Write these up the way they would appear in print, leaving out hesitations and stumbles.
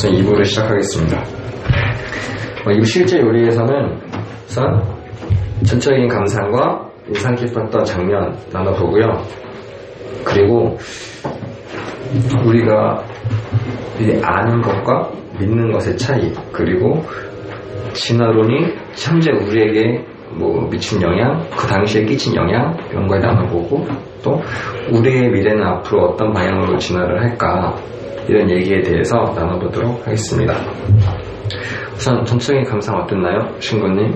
우선 2부를 시작하겠습니다. 2부 실제 요리에서는 우선 전적인 감상과 인상 깊었던 장면 나눠보고요. 그리고 우리가 아는 것과 믿는 것의 차이, 그리고 진화론이 현재 우리에게 미친 영향, 그 당시에 끼친 영향, 이런 거에 나눠보고, 또 우리의 미래는 앞으로 어떤 방향으로 진화를 할까, 이런 얘기에 대해서 나눠보도록 하겠습니다. 우선 전적인 감상 어땠나요, 신구님?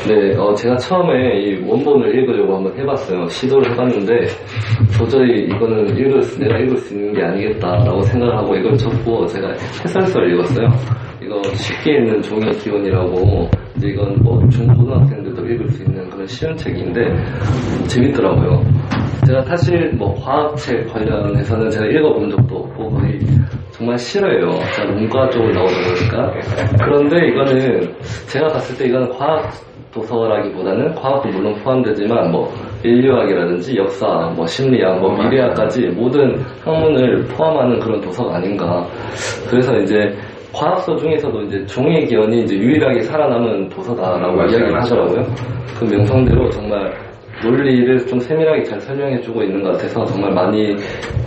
네, 제가 처음에 이 원본을 읽으려고 한번 해봤어요. 시도를 해봤는데 도저히 이거는 내가 읽을 수 있는 게 아니겠다라고 생각을 하고 이걸 접고 제가 해설서를 읽었어요. 이거 쉽게 읽는 종이 기원이라고, 이제 이건 중고등학생들도 읽을 수 있는 그런 쉬운 책인데 재밌더라고요. 제가 사실 과학책 관련해서는 제가 읽어본 적도 없고 거의 정말 싫어요. 제가 문과 쪽을 나오다 보니까. 그런데 이거는 제가 봤을 때 이거는 과학 도서라기보다는 과학도 물론 포함되지만 인류학이라든지 역사, 심리학, 미래학까지 모든 학문을 포함하는 그런 도서가 아닌가. 그래서 이제 과학서 중에서도 이제 종의 기원이 이제 유일하게 살아남은 도서다라고 이야기를 하더라고요. 그 명성대로 정말 논리를 좀 세밀하게 잘 설명해주고 있는 것 같아서 정말 많이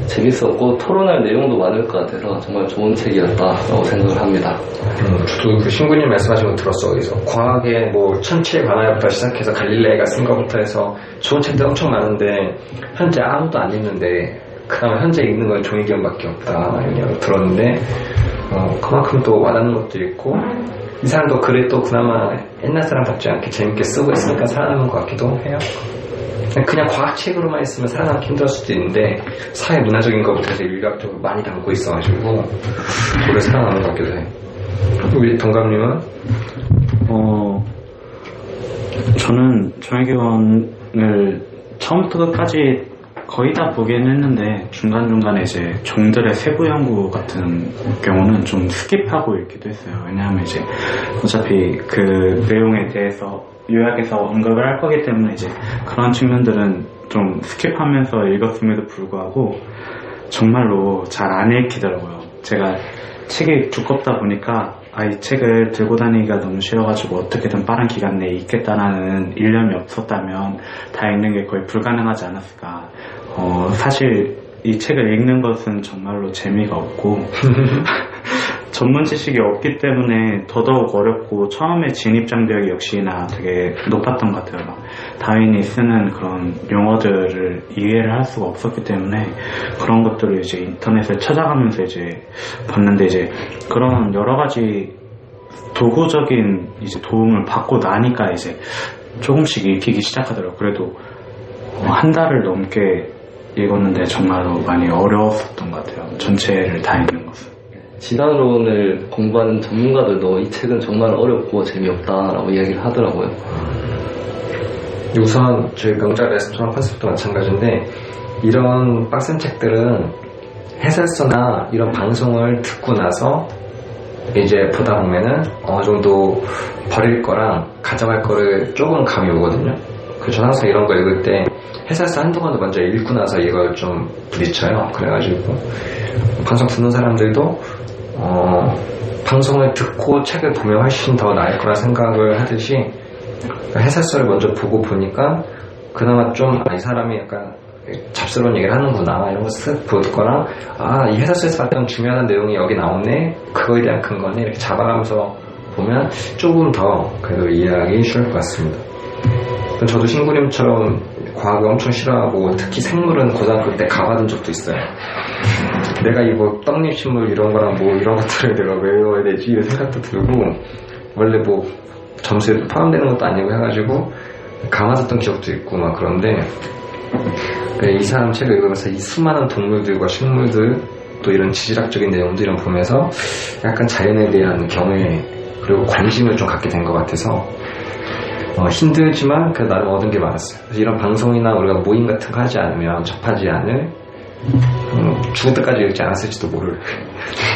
재밌었고 토론할 내용도 많을 것 같아서 정말 좋은 책이었다라고 생각을 합니다. 저도 그 신구님 말씀하신 거 들었어. 그래서 과학의 천체의 관화부터 시작해서 갈릴레이가 쓴 것부터 해서 좋은 책들 엄청 많은데 현재 아무도 안 읽는데 그나마 현재 읽는 건 종이기원밖에 없다 이런 이야기 들었는데 그만큼 또 와닿는 것도 있고 이 사람도 글을 또 그나마 옛날 사람답지 않게 재밌게 쓰고 있으니까 살아남은 것 같기도 해요. 그냥 과학책으로만 있으면 살아남기 힘들 수도 있는데 사회 문화적인 것부터 해서 일각적으로 많이 담고 있어가지고 오래 살아남은 것 같기도 해요. 우리 동감님은? 저는 종의기원을 처음부터 끝까지 거의 다 보긴 했는데 중간중간에 이제 종들의 세부 연구 같은 경우는 좀 스킵하고 읽기도 했어요. 왜냐하면 이제 어차피 그 내용에 대해서 요약해서 언급을 할 거기 때문에 이제 그런 측면들은 좀 스킵하면서 읽었음에도 불구하고 정말로 잘 안 읽히더라고요. 제가 책이 두껍다 보니까 이 책을 들고 다니기가 너무 싫어가지고 어떻게든 빠른 기간 내에 읽겠다라는 일념이 없었다면 다 읽는 게 거의 불가능하지 않았을까. 사실 이 책을 읽는 것은 정말로 재미가 없고 전문 지식이 없기 때문에 더더욱 어렵고 처음에 진입장벽이 역시나 되게 높았던 것 같아요. 다윈이 쓰는 그런 용어들을 이해를 할 수가 없었기 때문에 그런 것들을 이제 인터넷을 찾아가면서 이제 봤는데 이제 그런 여러 가지 도구적인 이제 도움을 받고 나니까 이제 조금씩 읽히기 시작하더라고요. 그래도 한 달을 넘게 읽었는데 정말로 많이 어려웠던 것 같아요. 전체를 다 읽는 것은. 진화론을 공부하는 전문가들도 이 책은 정말 어렵고 재미없다라고 이야기를 하더라고요. 우선 저희 명작 레스토랑 컨셉도 마찬가지인데 이런 빡센 책들은 해설서나 이런 방송을 듣고 나서 이제 보다 보면은 어느 정도 버릴 거랑 가져갈 거를 조금 감이 오거든요. 그래서 저는 항상 이런 거 읽을 때 해설서 한두 번도 먼저 읽고 나서 이걸 좀 부딪혀요. 그래가지고 방송 듣는 사람들도 방송을 듣고 책을 보면 훨씬 더 나을 거라 생각을 하듯이 해설서를 먼저 보고 보니까 그나마 좀 이 사람이 약간 잡스러운 얘기를 하는구나 이런 거 쓱 볼 거랑 이 해설서에서 봤던 중요한 내용이 여기 나오네, 그거에 대한 근거네, 이렇게 잡아가면서 보면 조금 더 그래도 이해하기 쉬울 것 같습니다. 저도 신구님처럼 과학을 엄청 싫어하고 특히 생물은 고등학교 때 가봐둔 적도 있어요. 내가 떡잎식물 이런 거랑 이런 것들을 내가 외워야 되지 이런 생각도 들고 원래 점수에 포함되는 것도 아니고 해가지고 감아뒀던 기억도 있고 그런데 이 사람 책을 읽으면서 이 수많은 동물들과 식물들 또 이런 지질학적인 내용들을 보면서 약간 자연에 대한 경외 그리고 관심을 좀 갖게 된 것 같아서 힘들지만 그래도 나름 얻은 게 많았어요. 그래서 이런 방송이나 우리가 모임 같은 거 하지 않으면 접하지 않을 죽을 때까지 읽지 않았을지도 모를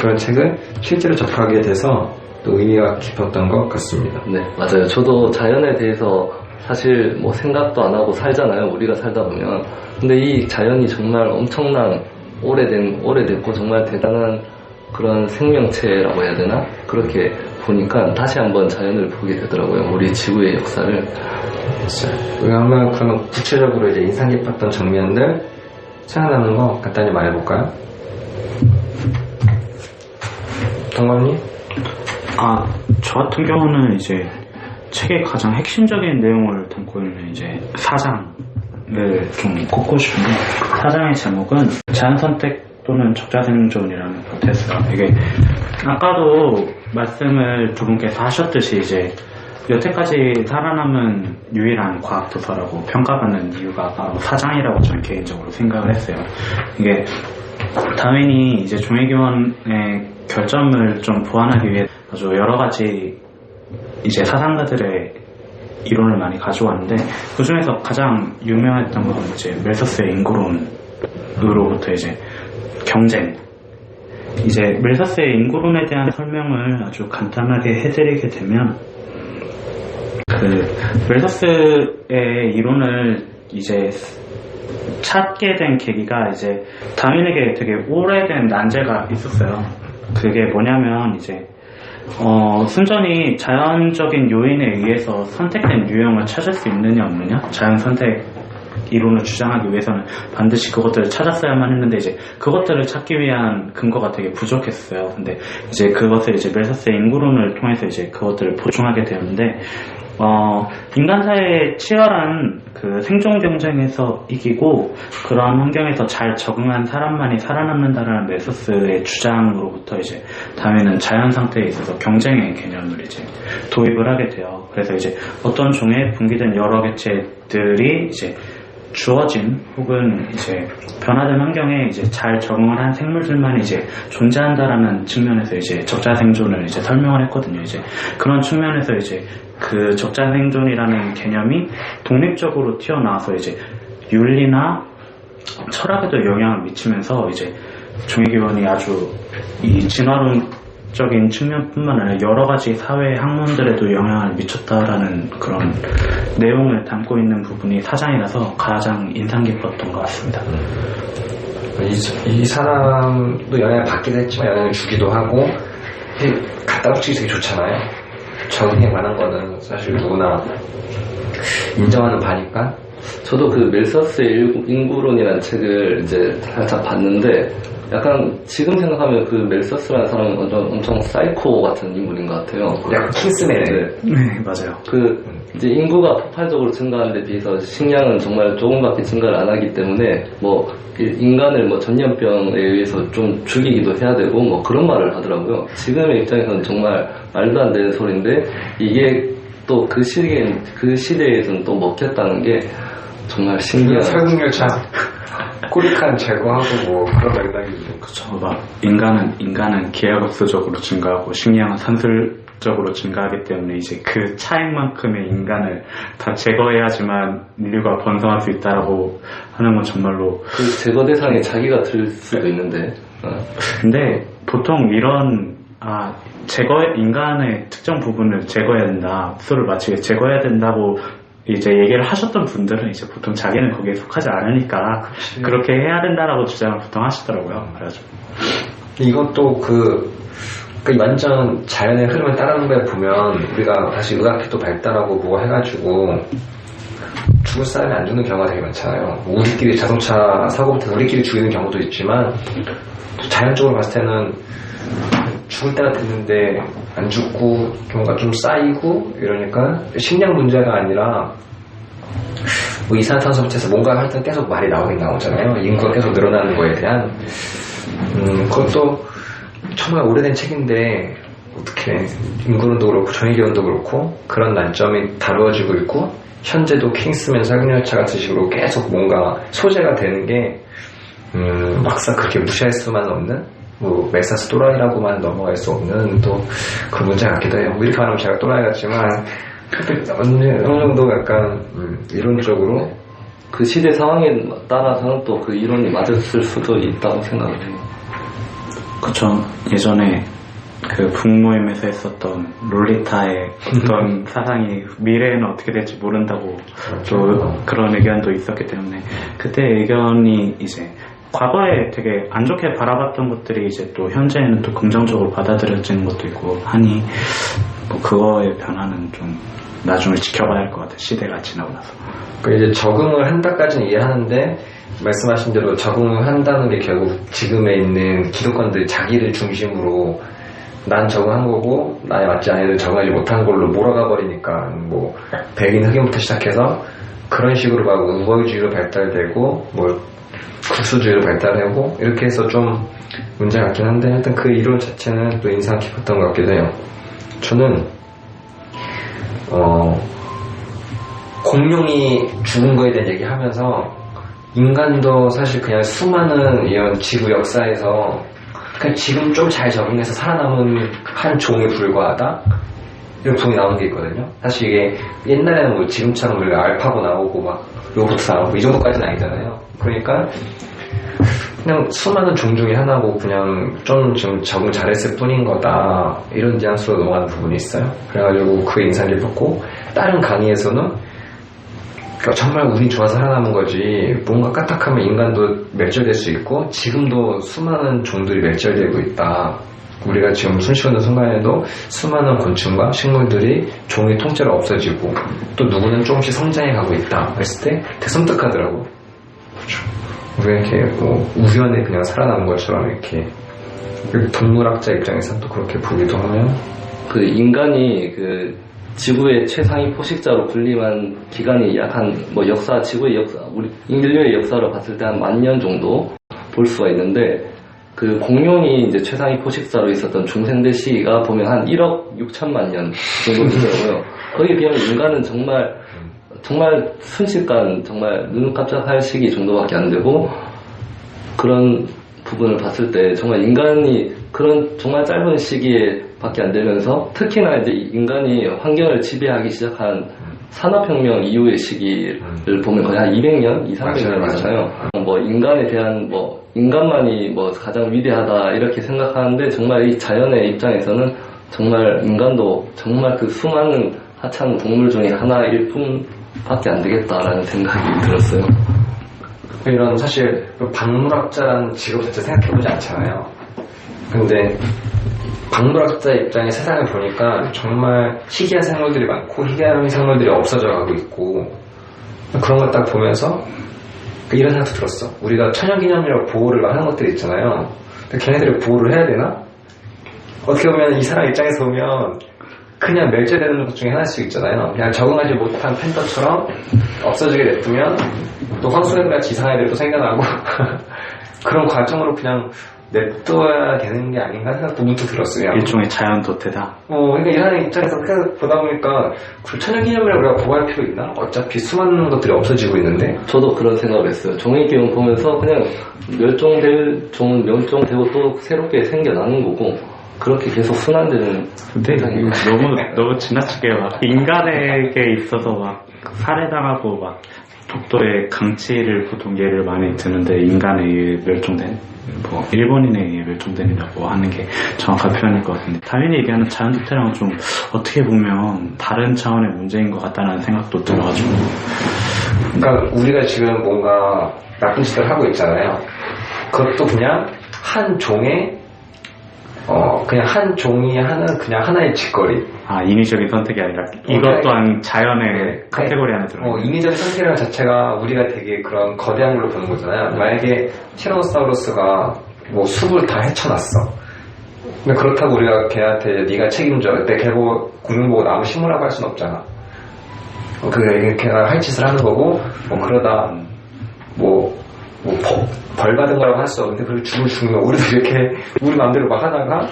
그런 책을 실제로 접하게 돼서 또 의미가 깊었던 것 같습니다. 네, 맞아요. 저도 자연에 대해서 사실 생각도 안 하고 살잖아요. 우리가 살다 보면. 근데 이 자연이 정말 엄청난 오래됐고 정말 대단한 그런 생명체라고 해야 되나? 그렇게 보니까 다시 한번 자연을 보게 되더라고요. 우리 지구의 역사를. 그러면 구체적으로 이제 인상 깊었던 장면들 생각나는 거 간단히 말해볼까요? 동감님? 저 같은 경우는 이제 책의 가장 핵심적인 내용을 담고 있는 이제 사장을 좀 꼽고 싶은데, 사장의 제목은 자연선택 또는 적자생존이라는 것이었어요. 이게 아까도 말씀을 두 분께서 하셨듯이 이제 여태까지 살아남은 유일한 과학도서라고 평가받는 이유가 바로 사장이라고 저는 개인적으로 생각을 했어요. 이게 다윈이 이제 종의기원의 결점을 좀 보완하기 위해 아주 여러 가지 이제 사상가들의 이론을 많이 가져왔는데, 그 중에서 가장 유명했던 것은 이제 멜서스의 인구론으로부터 이제 경쟁. 이제 멜서스의 인구론에 대한 설명을 아주 간단하게 해드리게 되면, 멜서스의 이론을 이제 찾게 된 계기가 이제 다윈에게 되게 오래된 난제가 있었어요. 그게 뭐냐면 이제 순전히 자연적인 요인에 의해서 선택된 유형을 찾을 수 있느냐 없느냐, 자연 선택 이론을 주장하기 위해서는 반드시 그것들을 찾았어야만 했는데, 이제 그것들을 찾기 위한 근거가 되게 부족했어요. 근데 이제 그것을 이제 멜서스의 인구론을 통해서 이제 그것들을 보충하게 되는데, 인간사회의 치열한 그 생존 경쟁에서 이기고 그러한 환경에서 잘 적응한 사람만이 살아남는다라는 멜서스의 주장으로부터 이제 다윈은 자연 상태에 있어서 경쟁의 개념을 이제 도입을 하게 돼요. 그래서 이제 어떤 종에 분기된 여러 개체들이 이제 주어진 혹은 이제 변화된 환경에 이제 잘 적응을 한 생물들만 이제 존재한다라는 측면에서 이제 적자생존을 이제 설명을 했거든요. 이제 그런 측면에서 이제 그 적자생존이라는 개념이 독립적으로 튀어나와서 이제 윤리나 철학에도 영향을 미치면서 이제 종의기원이 아주 이 진화론적인 측면뿐만 아니라 여러 가지 사회 학문들에도 영향을 미쳤다라는 그런 내용을 담고 있는 부분이 사장이라서 가장 인상 깊었던 것 같습니다. 이 사람도 영향을 받기도 했지만 영향을 주기도 하고, 갖다 붙이기 되게 좋잖아요. 적응에 관한 거는 사실 누구나 인정하는 바니까. 저도 그 멜서스의 인구론이라는 책을 이제 살짝 봤는데, 약간 지금 생각하면 그 멜서스라는 사람은 엄청 사이코 같은 인물인 것 같아요. 약간 킹스맨. 네, 맞아요. 이제 인구가 폭발적으로 증가하는 데 비해서 식량은 정말 조금밖에 증가를 안 하기 때문에 인간을 전염병에 의해서 좀 죽이기도 해야 되고 그런 말을 하더라고요. 지금의 입장에서는 정말 말도 안 되는 소리인데, 이게 또 그 시대에서는 또 먹혔다는 게 정말 신기한. 설국열차 꼬리칸 제거하고 그런 맥락이죠. 그쵸. 인간은 기하급수적으로 증가하고 식량은 산술적으로 증가하기 때문에 이제 그 차액만큼의 인간을 다 제거해야지만 인류가 번성할 수 있다라고 하는 건 정말로. 그 제거 대상에 자기가 들 수도 있는데. 근데 보통 이런 인간의 특정 부분을 제거해야 된다, 수를 마치게 제거해야 된다고 이제 얘기를 하셨던 분들은 이제 보통 자기는 거기에 속하지 않으니까 그렇게 해야 된다라고 주장을 보통 하시더라고요. 그래가지고 이것도 완전 자연의 흐름을 따르는 거에 보면, 우리가 다시 의학기도 발달하고 뭐 해가지고 죽을 사람이 안 죽는 경우가 되게 많잖아요. 우리끼리 자동차 사고부터 우리끼리 죽이는 경우도 있지만, 자연적으로 봤을 때는 죽을 때가 됐는데 안 죽고 뭔가 좀 쌓이고 이러니까 식량 문제가 아니라 이산화탄소부터 해서 뭔가 할 때 계속 말이 나오잖아요. 인구가 계속 늘어나는 거에 대한. 그것도 정말 오래된 책인데 어떻게 인구론도 그렇고 종의기원도 그렇고 그런 난점이 다루어지고 있고, 현재도 킹스맨 설국열차 같은 식으로 계속 뭔가 소재가 되는 게 막상 그렇게 무시할 수만 없는, 멜서스 또라이라고만 넘어갈 수 없는 또 그 문제 같기도 해요. 이렇게 말하면 제가 또라이 같지만 어느 정도 약간 이론적으로 그 시대 상황에 따라서는 또 그 이론이 맞았을 수도 있다고 생각을 해요. 그쵸. 예전에 그 북모임에서 했었던 롤리타의 어떤 사상이 미래에는 어떻게 될지 모른다고 또 그런 의견도 있었기 때문에, 그때 의견이 이제 과거에 되게 안 좋게 바라봤던 것들이 이제 또 현재는 또 긍정적으로 받아들여지는 것도 있고 하니 뭐 그거의 변화는 좀 나중에 지켜봐야 할 것 같아요. 시대가 지나고 나서. 그 이제 적응을 한다까지는 이해하는데 말씀하신 대로 적응을 한다는 게 결국 지금에 있는 기득권들이 자기를 중심으로 난 적응한 거고 나에 맞지 않은 애들 적응하지 못한 걸로 몰아가 버리니까 뭐 백인 흑인부터 시작해서 그런 식으로 막 우월주의로 발달되고 뭐 국수주의로 발달하고 이렇게 해서 좀 문제가 같긴 한데 하여튼 그 이론 자체는 또 인상 깊었던 것 같기도 해요. 저는 공룡이 죽은 거에 대한 얘기하면서 인간도 사실 그냥 수많은 이런 지구 역사에서 그냥 지금 좀 잘 적응해서 살아남은 한 종에 불과하다? 이런 부분이 나오는 게 있거든요. 사실 이게 옛날에는 뭐 지금처럼 우리가 알파고 나오고 막 로봇 나오고 이 정도까지는 아니잖아요. 그러니까 그냥 수많은 종 중에 하나고 그냥 좀 적응 잘했을 뿐인 거다 이런 뉘앙스로 넘어가는 부분이 있어요. 그래가지고 그 인상 깊었고 다른 강의에서는 그러니까 정말 운이 좋아서 살아남은 거지 뭔가 까딱하면 인간도 멸절될 수 있고 지금도 수많은 종들이 멸절되고 있다. 우리가 지금 숨 쉬는 순간에도 수많은 곤충과 식물들이 종의 통째로 없어지고 또 누구는 조금씩 성장해 가고 있다 했을 때 되게 섬뜩하더라고. 우리가 이렇게 뭐 우연에 그냥 살아남은 것처럼 이렇게 동물학자 입장에서 또 그렇게 보기도 하면 그 인간이 그 지구의 최상위 포식자로 군림한 기간이 약 한 뭐 역사, 지구의 역사, 우리 인류의 역사로 봤을 때 한 10,000년 정도 볼 수가 있는데 그 공룡이 이제 최상위 포식자로 있었던 중생대 시기가 보면 한 1억 6천만 년 정도 되더라고요. 거기에 비하면 인간은 정말 순식간 정말 눈 깜짝할 시기 정도밖에 안 되고 그런 부분을 봤을 때 정말 인간이 그런 정말 짧은 시기에 밖에 안 되면서 특히나 이제 인간이 환경을 지배하기 시작한 산업혁명 이후의 시기를 보면 거의 한 200년, 200~300년이잖아요. 뭐 인간에 대한 뭐 인간만이 뭐 가장 위대하다 이렇게 생각하는데 정말 이 자연의 입장에서는 정말 인간도 정말 그 수많은 하찮은 동물 중에 하나일 뿐밖에 안 되겠다라는 생각이 들었어요. 이런 사실 박물학자라는 직업 자체 생각해보지 않잖아요. 근데 박물학자 입장에 세상을 보니까 정말 희귀한 생물들이 많고 희귀한 생물들이 없어져 가고 있고 그런 걸 딱 보면서 이런 생각도 들었어. 우리가 천연기념이라고 보호를 하는 것들이 있잖아요. 근데 걔네들을 보호를 해야 되나? 어떻게 보면 이 사람 입장에서 보면 그냥 멸절되는 것 중에 하나일 수 있잖아요. 그냥 적응하지 못한 팬더처럼 없어지게 냅두면 또 황소애들같이 이상한 애들도 생겨나고 그런 과정으로 그냥 냅둬야 되는 게 아닌가 생각도 문득 들었어요. 일종의 자연 도태다. 그러니까 이 사람 입장에서 계속 보다 보니까 천연기념이라고 우리가 보호할 필요 있나? 어차피 수많은 것들이 없어지고 있는데. 저도 그런 생각을 했어요. 종이기용 보면서 그냥 멸종될 종은 멸종되고 또 새롭게 생겨나는 거고 그렇게 계속 순환되는. 근데 너무 지나치게 막 인간에게 있어서 막 살해당하고 막 독도의 강치를 보통 예를 많이 드는데 인간에 의해 멸종된 뭐 일본인에 의해 멸종된이라고 하는 게 정확한 표현일 것 같은데 당연히 얘기하는 자연도태랑은 좀 어떻게 보면 다른 차원의 문제인 것 같다는 생각도 들어가지고 그러니까 우리가 지금 뭔가 나쁜 짓을 하고 있잖아요. 그것도 그냥 한 종의 그냥 한 종이 하는 그냥 하나의 짓거리. 인위적인 선택이 아니라 이것 또한 자연의 카테고리 안에 들어요. 인위적인 선택이라는 자체가 우리가 되게 그런 거대한 걸로 보는 거잖아요. 만약에 티라노사우루스가 뭐 숲을 다 헤쳐놨어. 근데 그렇다고 우리가 걔한테 네가 책임져. 그때 걔고 공룡 보고 나무 심으라고 할 수는 없잖아. 걔가 할 짓을 하는 거고 뭐 그러다 벌 받은 거라고 할 수 없는데 그걸 죽으면 우리도 이렇게 우리 마음대로 막 하다가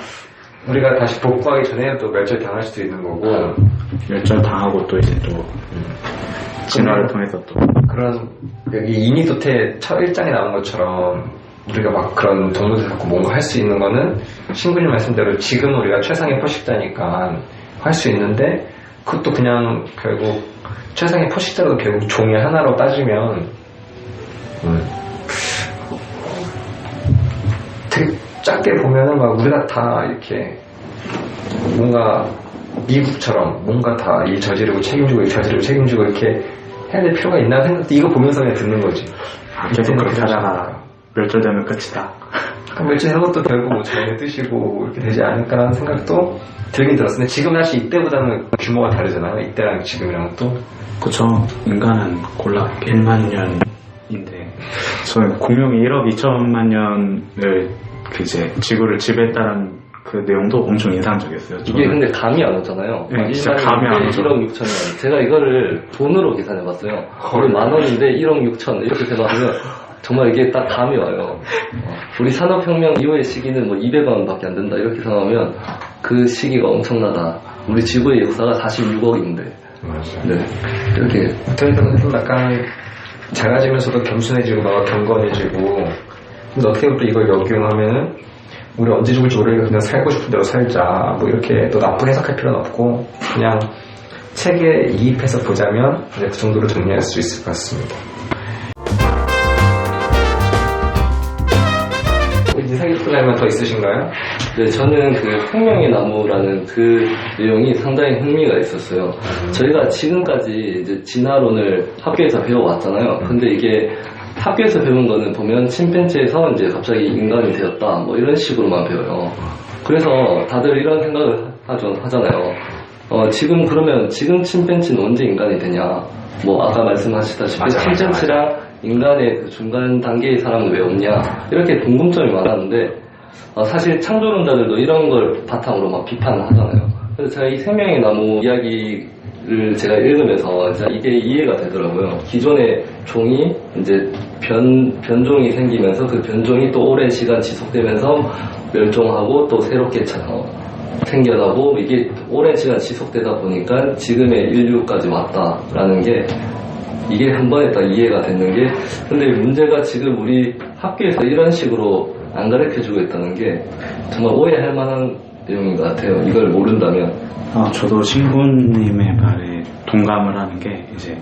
우리가 다시 복구하기 전에 또 멸절 당할 수도 있는 거고 멸절 당하고 또 이제 또 진화를 통해서 또 그런 여기 인위도태 첫 1장에 나온 것처럼 우리가 막 그런 동물들 갖고 뭔가 할 수 있는 거는 신부님 말씀대로 지금 우리가 최상의 포식자니까 할 수 있는데 그것도 그냥 결국 최상의 포식자로도 결국 종의 하나로 따지면 되게 작게 보면은 막 우리가 다 이렇게 뭔가 미국처럼 뭔가 다 이 저지르고 책임지고 이 저지르고 책임지고 이렇게 해야 될 필요가 있나 생각도 이거 보면서 그냥 듣는 거지. 계속 그렇게 하다가 멸절되면 끝이다. 멸치하는 것도 결국 뭐 자연의 뜻이고 이렇게 되지 않을까라는 생각도 들긴 들었어요. 근데 지금 사실 이때보다는 규모가 다르잖아요. 이때랑 지금이랑 또. 그쵸. 인간은 골라 1만 년인데, 저는 공룡이 1억 2천만 년을 이제 지구를 지배했다는 그 내용도 엄청 인상적이었어요. 이게 근데 감이 안 오잖아요. 네, 진짜 감이 안 오죠. 1억 6천 년. 제가 이거를 돈으로 계산해봤어요. 거의 10,000원인데 1억 6천 이렇게 생각하면 정말 이게 딱 감이 와요. 우리 산업혁명 이후의 시기는 뭐 200원밖에 안 된다 이렇게 생각하면 그 시기가 엄청나다. 우리 지구의 역사가 46억인데. 맞아요. 네. 이렇게. 좀 약간 작아지면서도 겸손해지고 막 경건해지고. 근데 어떻게 보면 또 이걸 역용하면은 우리 언제 죽을지 모르니까 그냥 살고 싶은 대로 살자. 뭐 이렇게 또 나쁘게 해석할 필요는 없고 그냥 책에 이입해서 보자면 이제 그 정도로 정리할 수 있을 것 같습니다. 인상 깊은 날만 더 있으신가요? 네, 저는 그 생명의 나무라는 그 내용이 상당히 흥미가 있었어요. 저희가 지금까지 이제 진화론을 학교에서 배워왔잖아요. 근데 이게 학교에서 배운 거는 보면 침팬지에서 이제 갑자기 인간이 되었다 뭐 이런 식으로만 배워요. 그래서 다들 이런 생각을 하잖아요. 지금 그러면 지금 침팬지는 언제 인간이 되냐? 뭐 아까 말씀하셨다시피 침팬지랑 인간의 그 중간 단계의 사람은 왜 없냐? 이렇게 궁금점이 많았는데 사실 창조론자들도 이런 걸 바탕으로 막 비판을 하잖아요. 그래서 제가 이 생명의 나무 이야기를 제가 읽으면서 진짜 이게 이해가 되더라고요. 기존의 종이 이제 변종이 생기면서 그 변종이 또 오랜 시간 지속되면서 멸종하고 또 새롭게 생겨나고 이게 오랜 시간 지속되다 보니까 지금의 인류까지 왔다라는 게 이게 한 번에 딱 이해가 됐는 게 근데 문제가 지금 우리 학교에서 이런 식으로 안 가르쳐주고 있다는 게 정말 오해할 만한 내용인 것 같아요. 이걸 모른다면. 저도 신부님의 말에 동감을 하는 게 이제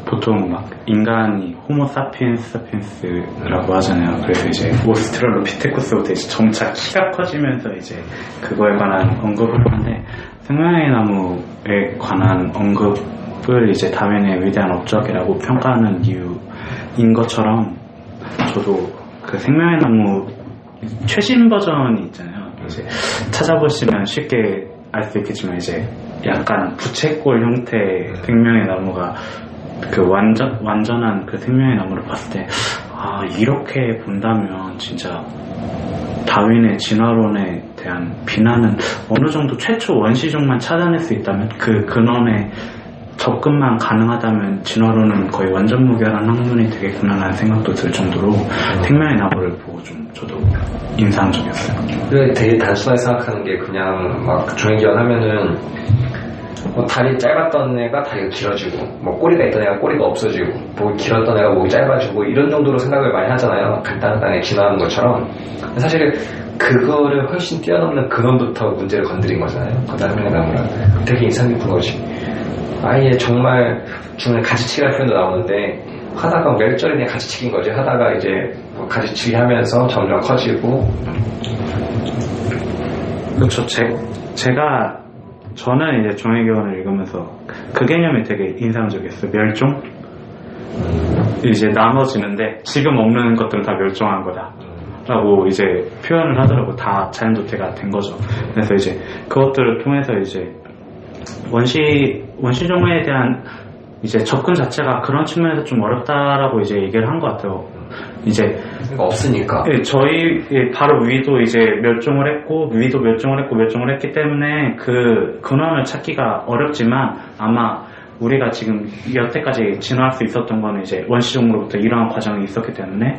보통 막 인간이 호모 사피엔스라고 하잖아요. 그래서 이제 오스트랄로피테쿠스부터 이제 점차 키가 커지면서 이제 그거에 관한 언급을 하는데 생명의 나무에 관한 언급을 이제 다윈의 위대한 업적이라고 평가하는 이유인 것처럼 저도 그 생명의 나무 최신 버전이 있잖아요. 이제 찾아보시면 쉽게 알 수 있겠지만 이제 약간 부채꼴 형태의 생명의 나무가 그 완전한 그 생명의 나무를 봤을 때 이렇게 본다면 진짜 다윈의 진화론에 대한 비난은 어느 정도 최초 원시종만 찾아낼 수 있다면 그 근원에 접근만 가능하다면 진화론은 거의 완전 무결한 학문이 되겠구나라는 생각도 들 정도로 생명의 나무를 보고 좀 저도 인상적이었어요. 그래 되게 단순하게 생각하는 게 그냥 막 종이기원 하면은 뭐 다리 짧았던 애가 다리가 길어지고 뭐 꼬리가 있던 애가 꼬리가 없어지고 목이 길었던 애가 목이 짧아지고 이런 정도로 생각을 많이 하잖아요. 간단하게 진화하는 것처럼. 사실 그거를 훨씬 뛰어넘는 근원부터 문제를 건드린 거잖아요. 그 다음에 나무는 되게 인상 깊은 거지. 아예 정말 중간에 가지치기라는 표현도 나오는데 하다가 멸절이네 가지치기인 거지. 하다가 이제 뭐 가지치기 하면서 점점 커지고. 그렇죠. 저는 이제 종의기원을 읽으면서 그 개념이 되게 인상적이었어요. 멸종? 이제 나눠지는데 지금 없는 것들은 다 멸종한 거다 라고 이제 표현을 하더라고. 다 자연도태가 된 거죠. 그래서 이제 그것들을 통해서 이제 원시종에 대한 이제 접근 자체가 그런 측면에서 좀 어렵다라고 이제 얘기를 한 것 같아요. 이제 없으니까. 예, 저희 바로 위도 이제 멸종을 했고 위도 멸종을 했기 때문에 그 근원을 찾기가 어렵지만 아마 우리가 지금 여태까지 진화할 수 있었던 거는 이제 원시종으로부터 이러한 과정이 있었기 때문에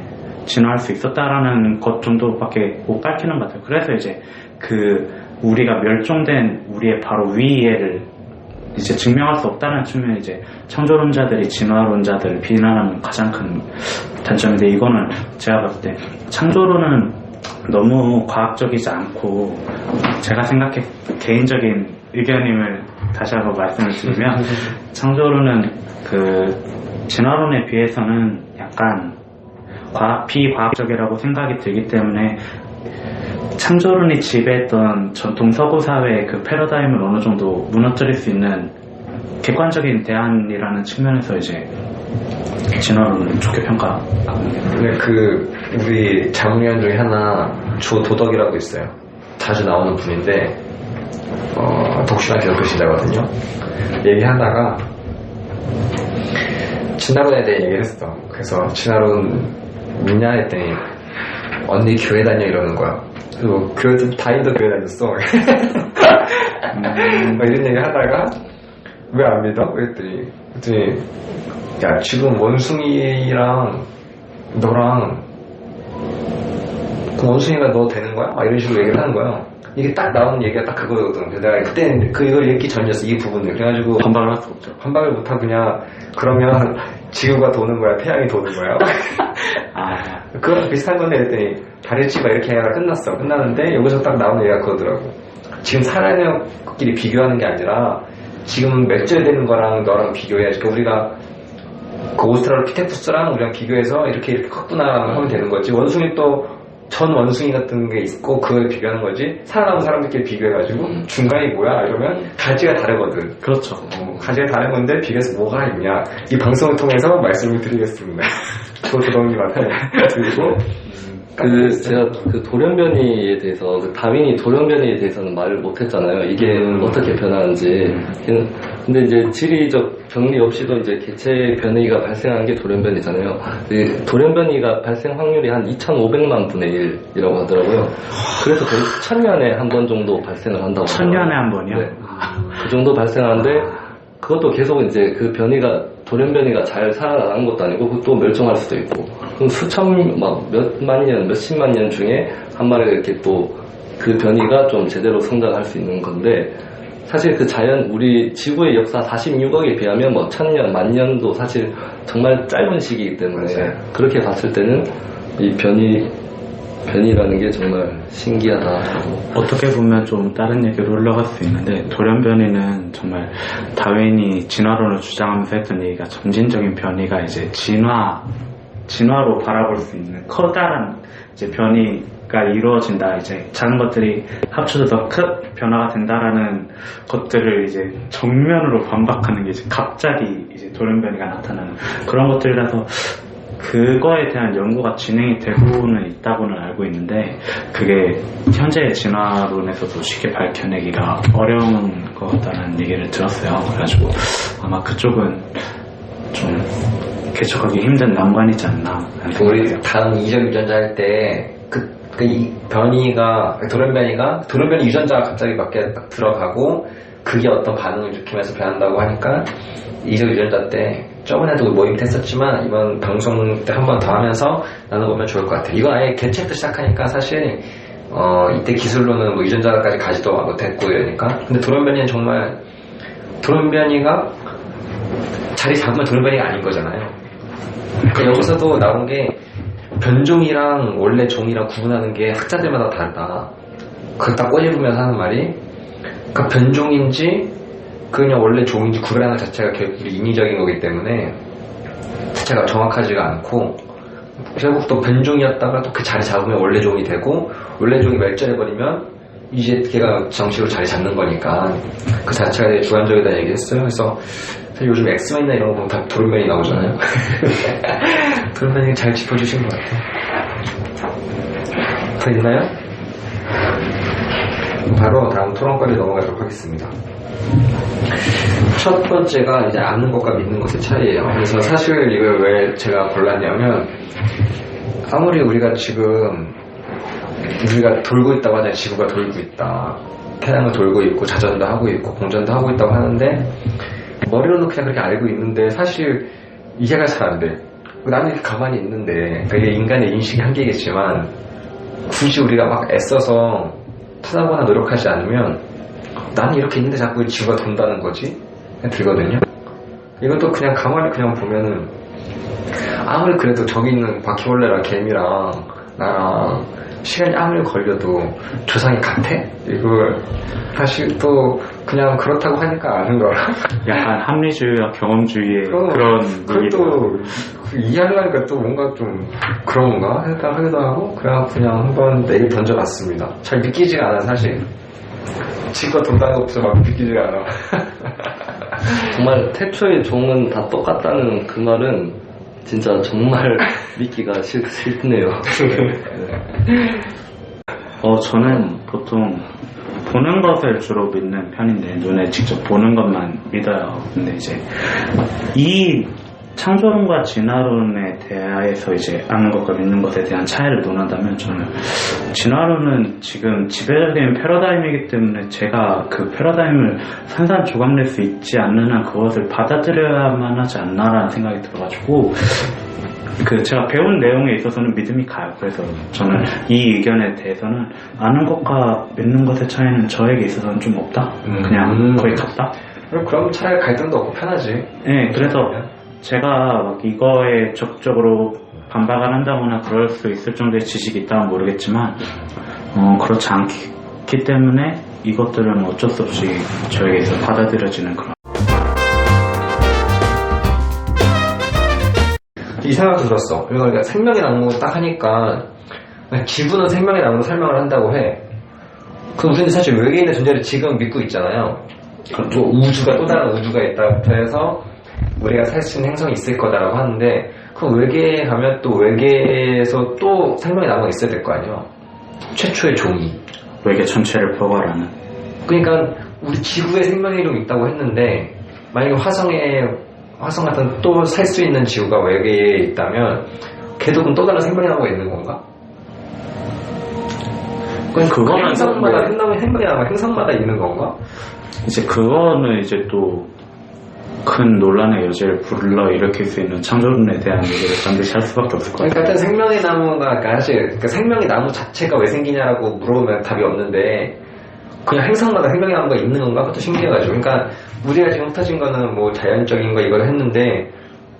진화할 수 있었다라는 것 정도밖에 못 밝히는 것 같아요. 그래서 이제 그 우리가 멸종된 우리의 바로 위에를 이제 증명할 수 없다는 측면이 이제 창조론자들이 진화론자들을 비난하는 가장 큰 단점인데 이거는 제가 봤을 때 창조론은 너무 과학적이지 않고 제가 생각해 개인적인 의견임을 다시 한번 말씀을 드리면 창조론은 그 진화론에 비해서는 약간 비과학적이라고 생각이 들기 때문에 창조론이 지배했던 전통 서구 사회의 그 패러다임을 어느 정도 무너뜨릴 수 있는 객관적인 대안이라는 측면에서 이제 진화론은 좋게 평가. 근데 우리 자문위원 중에 하나 조도덕이라고 있어요. 자주 나오는 분인데 독실한 계속 글신자거든요. 얘기하다가 진화론에 대해 얘기를 했어. 그래서 진화론 믿냐 했더니 언니 교회 다녀 이러는 거야. 그리고 다인도 교회 다녔어. 이런 얘기 하다가 왜 안 믿어? 그랬더니 야 지금 원숭이랑 너랑 그 원숭이가 너 되는 거야? 막 이런 식으로 얘기를 하는 거야. 이게 딱 나오는 얘기가 딱 그거거든. 내가 그때는 이걸 읽기 전이었어, 이 부분을. 그래가지고 반박을 할 수 없죠. 반박을 못하고 그냥 그러면 지구가 도는 거야, 태양이 도는 거야. 그거랑 비슷한 건데 그랬더니 다르지가 이렇게 얘기가 끝났어. 끝났는데 여기서 딱 나오는 얘기가 그거더라고. 지금 살아있는 것끼리 비교하는 게 아니라 지금 맺혀야 거랑 너랑 비교해야지. 그러니까 우리가 그 오스트랄로피테쿠스랑 우리랑 비교해서 이렇게 컸구나 하면 되는 거지. 원숭이 또 전 원숭이 같은 게 있고 그걸 비교하는 거지. 살아남은 사람들끼리 비교해가지고 중간이 뭐야 이러면 가지가 다르거든. 그렇죠. 가지가 다른 건데 비교해서 뭐가 있냐. 이 방송을 통해서 말씀을 드리겠습니다. 조도덕님한테 드리고 제가 돌연변이에 대해서, 다윈이 돌연변이에 대해서는 말을 못했잖아요. 이게 어떻게 변하는지. 근데 이제 지리적 병리 없이도 이제 개체 변이가 발생하는 게 돌연변이잖아요. 돌연변이가 발생 확률이 한 2,500만 분의 1이라고 하더라고요. 그래서 1000년에 한 번 정도 발생을 한다고. 1000년에 한 번이요? 네. 그 정도 발생하는데, 그것도 계속 이제 돌연변이가 잘 살아나는 것도 아니고, 그것도 멸종할 수도 있고. 그럼 몇만 년, 몇십만 년 중에 한 마리가 이렇게 또 그 변이가 좀 제대로 성장할 수 있는 건데, 사실 우리 지구의 역사 46억에 비하면 1000년, 만년도 사실 정말 짧은 시기이기 때문에, 맞아요. 그렇게 봤을 때는 이 변이라는 게 정말 신기하다. 어떻게 보면 좀 다른 얘기로 올라갈 수 있는데, 돌연변이는 정말 다윈이 진화론을 주장하면서 했던 얘기가 점진적인 변이가 이제 진화로 바라볼 수 있는 커다란 이제 변이가 이루어진다. 이제 작은 것들이 합쳐져 더 큰 변화가 된다라는 것들을 이제 정면으로 반박하는 게 이제 갑자기 이제 돌연변이가 나타나는 그런 것들이라서 그거에 대한 연구가 진행이 되고는 있다고는 알고 있는데 그게 현재의 진화론에서도 쉽게 밝혀내기가 어려운 것 같다는 얘기를 들었어요. 그래가지고 아마 그쪽은 좀 개척하기 힘든 난관이지 않나. 우리 다음 이적 유전자 할 때 이 변이가 돌연변이 유전자가 갑자기 밖에 딱 들어가고 그게 어떤 반응을 일으키면서 변한다고 하니까 이적 유전자 때 저번에도 모임 했었지만 이번 방송 때 한 번 더 하면서 나눠보면 좋을 것 같아요. 이거 아예 개체부터 시작하니까 사실 이때 기술로는 유전자까지 가지도 못했고 이러니까. 근데 돌연변이는 정말 돌연변이가 자리 잡으면 돌연변이가 아닌 거잖아요. 그러니까 여기서도 나온 게 변종이랑 원래 종이랑 구분하는 게 학자들마다 다르다. 그걸 딱 꼬집으면서 하는 말이, 그러니까 변종인지 그냥 원래 종인지 구별하는 자체가 결국 인위적인 거기 때문에 자체가 정확하지가 않고, 결국 또 변종이었다가 또 그 자리 잡으면 원래 종이 되고, 원래 종이 멸절해버리면 이제 걔가 정식으로 자리 잡는 거니까 그 자체가 되게 주관적이다 얘기했어요. 그래서 요즘 엑스맨이나 이런 거 보면 다 돌연변이 나오잖아요. 돌연변이 잘 짚어주신 것 같아요. 더 있나요? 바로 다음 토론거리 넘어가도록 하겠습니다. 첫 번째가 이제 아는 것과 믿는 것의 차이예요. 그래서 사실 이걸 왜 제가 골랐냐면, 아무리 우리가 지금 우리가 돌고 있다고 하잖아요. 지구가 돌고 있다, 태양은 돌고 있고 자전도 하고 있고 공전도 하고 있다고 하는데 머리로는 그냥 그렇게 알고 있는데 사실 이해가 잘 안 돼. 나는 이렇게 가만히 있는데, 그게 인간의 인식의 한계겠지만 굳이 우리가 막 애써서 찾아보거나 노력하지 않으면 나는 이렇게 있는데 자꾸 지구가 돈다는 거지? 그냥 들거든요. 이것도 그냥 가만히 그냥 보면은 아무리 그래도 저기 있는 바퀴벌레랑 개미랑 나랑 시간이 아무리 걸려도 조상이 같아? 이걸 사실 또 그냥 그렇다고 하니까 아는 거라. 약간 합리주의와 경험주의의 그런 그것도 이해하려니까 또 뭔가 좀 그런가 하기도 하고 그냥 한번 내일 던져봤습니다. 잘 믿기지가 않아 사실. 지구가 돈다는 것부터 막 믿기지가 않아. 정말 태초의 종은 다 똑같다는 그 말은 진짜 정말 믿기가 싫네요. 저는 보통 보는 것을 주로 믿는 편인데 눈에 직접 보는 것만 믿어요. 근데 이제 이 창조론과 진화론에 대해서 이제 아는 것과 믿는 것에 대한 차이를 논한다면 저는 진화론은 지금 지배적인 패러다임이기 때문에 제가 그 패러다임을 산산조각낼 수 있지 않는 한 그것을 받아들여야만 하지 않나라는 생각이 들어가지고 제가 배운 내용에 있어서는 믿음이 가요. 그래서 저는 이 의견에 대해서는 아는 것과 믿는 것의 차이는 저에게 있어서는 좀 없다. 그냥 거의 같다. 그럼 차라리 갈등도 없고 편하지. 네, 그래서 제가 막 이거에 적극적으로 반박을 한다거나 그럴 수 있을 정도의 지식이 있다면 모르겠지만 그렇지 않기 때문에 이것들은 어쩔 수 없이 저에게서 받아들여지는 그런. 이 생각도 들었어. 그러니까 생명의 나무 딱 하니까 지구는 생명의 나무로 설명을 한다고 해. 그럼 우리는 사실 외계인의 존재를 지금 믿고 있잖아요. 뭐 우주가 또 다른 우주가 있다부터 해서 우리가 살 수 있는 행성이 있을 거다라고 하는데 그럼 외계에 가면 또 외계에서 또 생명의 나무가 있어야 될 거 아니에요. 최초의 종이. 외계 전체를 포괄하는. 그러니까 우리 지구에 생명의 이름이 있다고 했는데 만약에 화성 같은 또 살 수 있는 지구가 외계에 있다면 걔도 그럼 또 다른 생명의 나무가 있는 건가? 그거는 행성마다 생명의 나무가 행성마다 있는 건가? 이제 그거는 이제 또 큰 논란의 여지를 불러일으킬 수 있는 창조론에 대한 얘기를 반드시 할 수밖에 없을 것 같아요. 그러니까 생명의 나무가 사실 생명의 나무 자체가 왜 생기냐라고 물어보면 답이 없는데 그냥 행성마다 생명의 나무가 있는 건가? 그것도 신기해가지고. 그러니까 우리가 지금 흩어진 거는 뭐 자연적인 거 이걸 했는데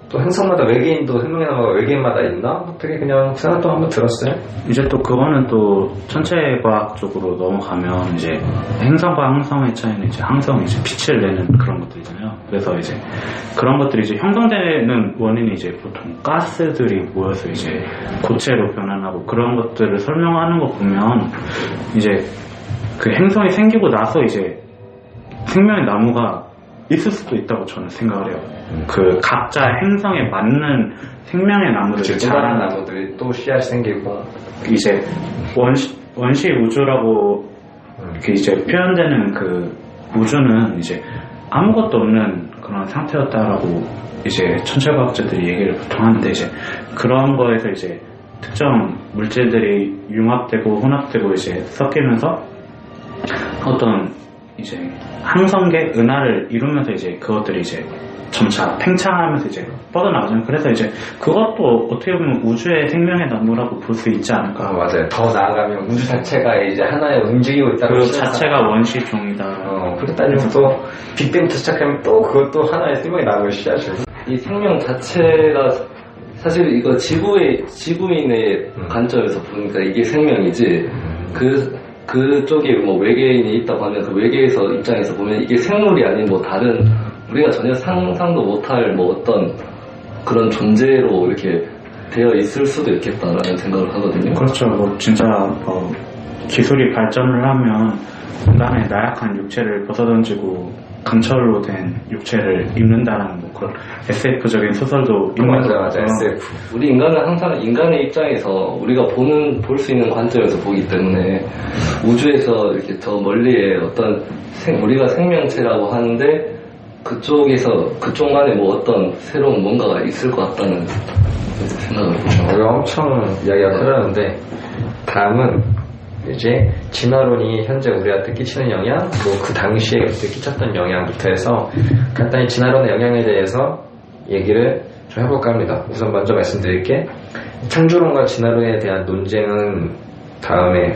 또 행성마다 외계인도 생명의 나무가 외계인마다 있나? 되게 그냥 생각도 한번 들었어요. 이제 또 그거는 또 천체과학 쪽으로 넘어가면 이제 행성과 항성의 차이는 이제 항성이 이제 빛을 내는 그런 것들이잖아요. 그래서 이제 그런 것들이 이제 형성되는 원인이 이제 보통 가스들이 모여서 이제 고체로 변환하고 그런 것들을 설명하는 거 보면 이제 그 행성이 생기고 나서 이제 생명의 나무가 있을 수도 있다고 저는 생각을 해요. 그 각자 행성에 맞는 생명의 나무를 자란 나무들이 또 씨앗이 생기고 이제 원시 우주라고 이제 표현되는 그 우주는 이제 아무것도 없는 그런 상태였다라고 이제 천체과학자들이 얘기를 보통 하는데 이제 그런 거에서 이제 특정 물질들이 융합되고 혼합되고 이제 섞이면서 어떤 이제 항성계 은하를 이루면서 이제 그것들이 이제 점차 팽창하면서 이제 뻗어나가잖아요. 그래서 이제 그것도 어떻게 보면 우주의 생명의 나무라고 볼 수 있지 않을까. 맞아요. 더 나아가면 우주 자체가 이제 하나의 움직이고 있다고. 그 자체가 원시종이다. 그렇게 따지면 또 빅뱅부터 시작하면 또 그것도 하나의 생명의 나무의 씨앗이고. 이 생명 자체가 사실 이거 지구인의 관점에서 보니까 이게 생명이지 그쪽에 뭐 외계인이 있다고 하면 그 외계에서 입장에서 보면 이게 생물이 아닌 뭐 다른 우리가 전혀 상상도 못할 뭐 어떤 그런 존재로 이렇게 되어 있을 수도 있겠다라는 생각을 하거든요. 그렇죠. 뭐 진짜 기술이 발전을 하면 인간의 나약한 육체를 벗어던지고 강철로 된 육체를 입는다라는 뭐 그런 SF적인 소설도 있는 거죠. 맞아 SF. 우리 인간은 항상 인간의 입장에서 우리가 볼 수 있는 관점에서 보기 때문에 우주에서 이렇게 저 멀리에 어떤 우리가 생명체라고 하는데 그쪽만에 뭐 어떤 새로운 뭔가가 있을 것 같다는 생각을 해요. 우리가 엄청 이야기가 흐르는데 다음은 이제 진화론이 현재 우리한테 끼치는 영향, 뭐 그 당시에 그때 끼쳤던 영향부터 해서 간단히 진화론의 영향에 대해서 얘기를 좀 해볼까 합니다. 우선 먼저 말씀드릴게 창조론과 진화론에 대한 논쟁은 다음에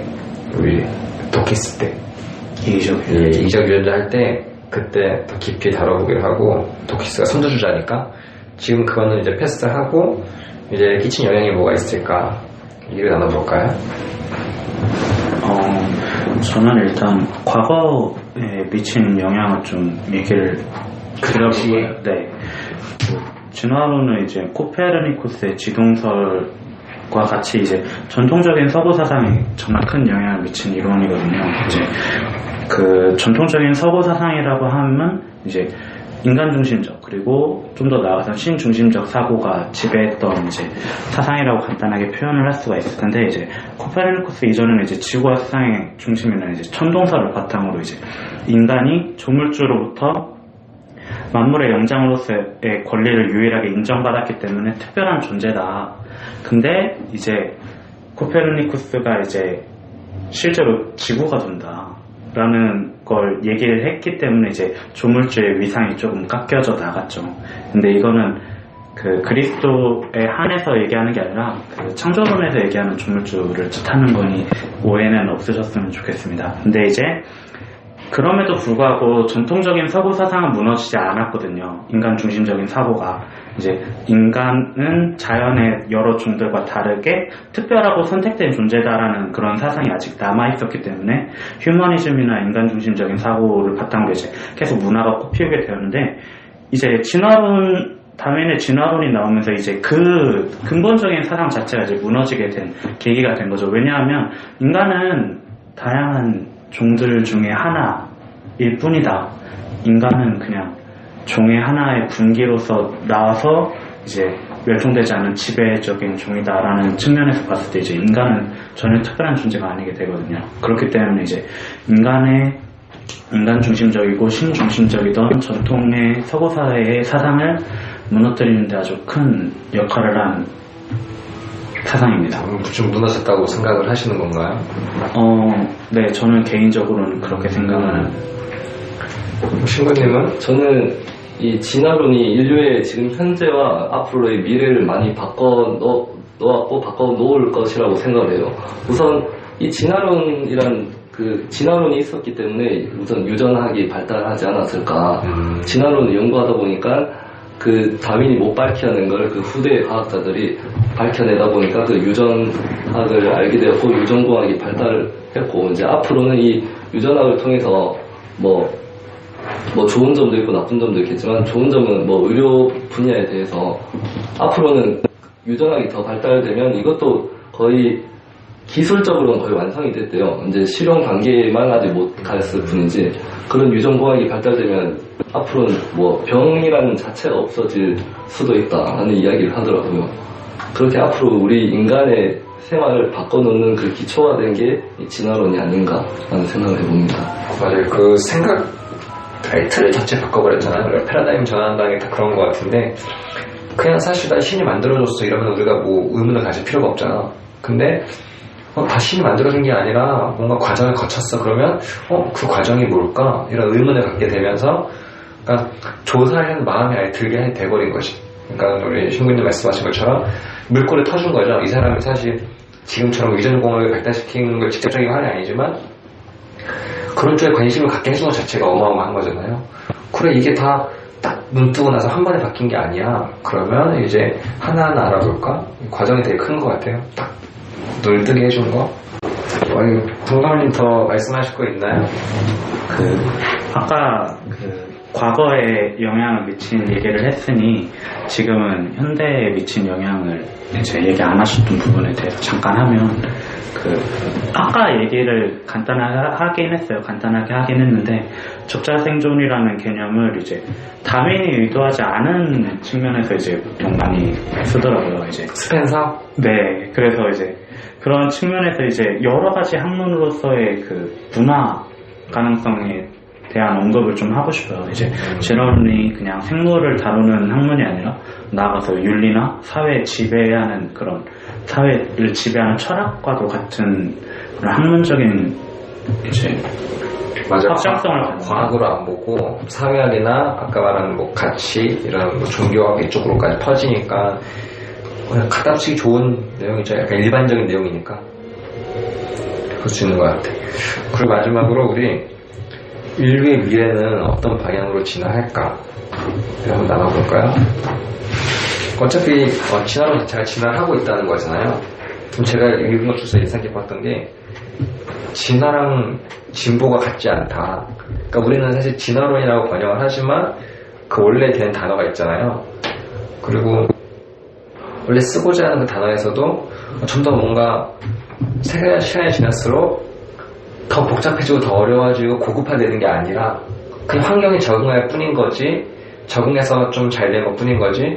우리 도키스 때 이적 유전자 할 때 그때 더 깊이 다뤄보기로 하고 도키스가 선두주자니까 지금 그거는 이제 패스하고 이제 끼친 영향이 뭐가 있을까 얘기를 나눠볼까요? 저는 일단 과거에 미친 영향을 좀 얘기를 드려볼게요. 네. 진화론은 이제 코페르니쿠스의 지동설과 같이 이제 전통적인 서구 사상에 정말 큰 영향을 미친 이론이거든요. 이제 그 전통적인 서구 사상이라고 하면 이제 인간 중심적 그리고 좀 더 나아가서 신 중심적 사고가 지배했던 이제 사상이라고 간단하게 표현을 할 수가 있을 텐데 이제 코페르니쿠스 이전에는 이제 지구와 세상의 중심에는 이제 천동설을 바탕으로 이제 인간이 조물주로부터 만물의 영장으로서의 권리를 유일하게 인정받았기 때문에 특별한 존재다. 근데 이제 코페르니쿠스가 이제 실제로 지구가 돈다라는 걸 얘기를 했기 때문에 이제 조물주의 위상이 조금 깎여져 나갔죠. 근데 이거는 그 그리스도에 한해서 얘기하는 게 아니라 그 창조론에서 얘기하는 조물주를 뜻하는 거니 오해는 없으셨으면 좋겠습니다. 근데 이제 그럼에도 불구하고 전통적인 서구 사상은 무너지지 않았거든요. 인간 중심적인 사고가 이제 인간은 자연의 여러 종들과 다르게 특별하고 선택된 존재다라는 그런 사상이 아직 남아 있었기 때문에 휴머니즘이나 인간 중심적인 사고를 바탕으로 이제 계속 문화가 꽃피우게 되었는데 이제 진화론 다윈의 진화론이 나오면서 이제 그 근본적인 사상 자체가 이제 무너지게 된 계기가 된 거죠. 왜냐하면 인간은 다양한 종들 중에 하나일 뿐이다. 인간은 그냥 종의 하나의 분기로서 나와서 이제 멸종되지 않은 지배적인 종이다라는 측면에서 봤을 때 이제 인간은 전혀 특별한 존재가 아니게 되거든요. 그렇기 때문에 이제 인간 중심적이고 신 중심적이던 전통의 서구 사회의 사상을 무너뜨리는 데 아주 큰 역할을 한 사상입니다. 좀 무너졌다고 생각을 하시는 건가요? 네, 저는 개인적으로는 그렇게 생각하는. 신부님은? 저는 이 진화론이 인류의 지금 현재와 앞으로의 미래를 많이 바꿔 놓을 것이라고 생각을 해요. 우선 이 진화론이란 그 진화론이 있었기 때문에 우선 유전학이 발달하지 않았을까. 진화론을 연구하다 보니까 그 다윈이 못 밝혀낸 걸 그 후대 과학자들이 밝혀내다 보니까 그 유전학을 알게 되었고 유전공학이 발달을 했고 이제 앞으로는 이 유전학을 통해서 뭐 좋은 점도 있고 나쁜 점도 있겠지만 좋은 점은 뭐 의료 분야에 대해서 앞으로는 유전학이 더 발달되면 이것도 거의 기술적으로는 거의 완성이 됐대요. 이제 실용 단계만 아직 못 갔을 뿐이지 그런 유전공학이 발달되면 앞으로는 뭐 병이라는 자체가 없어질 수도 있다라는 이야기를 하더라고요. 그렇게 앞으로 우리 인간의 생활을 바꿔놓는 그 기초가 된 게 진화론이 아닌가라는 생각을 해봅니다. 맞아요. 그 생각 틀을 자체 바꿔버렸잖아요. 패러다임 전환당이 다 그런 것 같은데 그냥 사실 다 신이 만들어줬어 이러면 우리가 뭐 의문을 가질 필요가 없잖아. 근데 다 신이 만들어준 게 아니라 뭔가 과정을 거쳤어. 그러면 그 과정이 뭘까? 이런 의문을 갖게 되면서 그러니까 조사하려는 마음이 아예 들게 돼버린 거지. 그러니까 우리 신부님 말씀하신 것처럼 물꼬를 터준 거죠. 이 사람이 사실 지금처럼 유전공학을 발달시키는 걸 직접적인 말이 아니지만 그런 쪽에 관심을 갖게 해준 것 자체가 어마어마한 거잖아요. 그래 이게 다 딱 눈 뜨고 나서 한 번에 바뀐 게 아니야. 그러면 이제 하나하나 알아볼까? 과정이 되게 큰 것 같아요. 딱 눈을 뜨게 해준 거. 동감님 더 말씀하실 거 있나요? 아까 과거에 영향을 미친 얘기를 했으니 지금은 현대에 미친 영향을 이제 얘기 안 하셨던 부분에 대해서 잠깐 하면 아까 얘기를 간단하게 하긴 했어요. 간단하게 하긴 했는데 적자생존이라는 개념을 이제 다윈이 의도하지 않은 측면에서 이제 보통 많이 쓰더라고요. 이제 스펜서? 네, 그래서 이제 그런 측면에서 이제 여러 가지 학문으로서의 그 문화 가능성에 대한 언급을 좀 하고 싶어요. 이제 진화론이 그냥 생물을 다루는 학문이 아니라 나아가서 윤리나 사회에 지배하는 그런 사회를 지배하는 철학과도 같은 그런 학문적인 이제 맞아. 확장성을 갖는 과학으로 안 보고 사회학이나 아까 말한 뭐 가치 이런 뭐 종교학 이쪽으로까지 퍼지니까 그냥 갖다붙이기 좋은 내용이죠. 약간 일반적인 내용이니까 볼 수 있는 것 같아. 그리고 마지막으로 우리 인류의 미래는 어떤 방향으로 진화할까 한번 나눠볼까요? 어차피 진화론 자체가 진화를 하고 있다는 거잖아요. 그럼 제가 읽은 것 중에서 인상 깊었던 게 진화랑 진보가 같지 않다. 그러니까 우리는 사실 진화론이라고 번역을 하지만 그 원래 된 단어가 있잖아요. 그리고 원래 쓰고자 하는 그 단어에서도 좀 더 뭔가 시간이 지날수록 더 복잡해지고 더 어려워지고 고급화되는 게 아니라 그냥 환경에 적응할 뿐인 거지 적응해서 좀 잘 된 것 뿐인 거지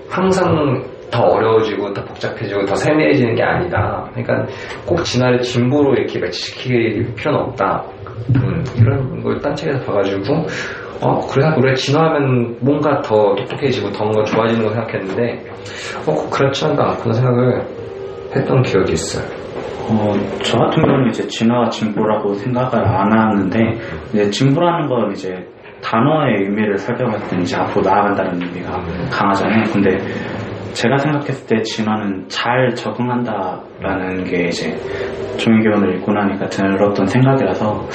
항상 더 어려워지고 더 복잡해지고 더 세밀해지는 게 아니다. 그러니까 꼭 진화를 진보로 이렇게 매치시킬 필요는 없다. 이런 걸 딴 책에서 봐가지고 그래 우리가 진화하면 뭔가 더 똑똑해지고 더 뭔가 좋아지는 거 생각했는데 꼭 그렇지만도 않구나 생각을 했던 기억이 있어요. 저 같은 경우는 이제 진화와 진보라고 생각을 안 하는데, 이제 진보라는 건 이제 단어의 의미를 살펴봤을 때 이제 앞으로 나아간다는 의미가 강하잖아요. 근데 제가 생각했을 때 진화는 잘 적응한다라는 게 이제 종이교훈을 읽고 나니까 들었던 생각이라서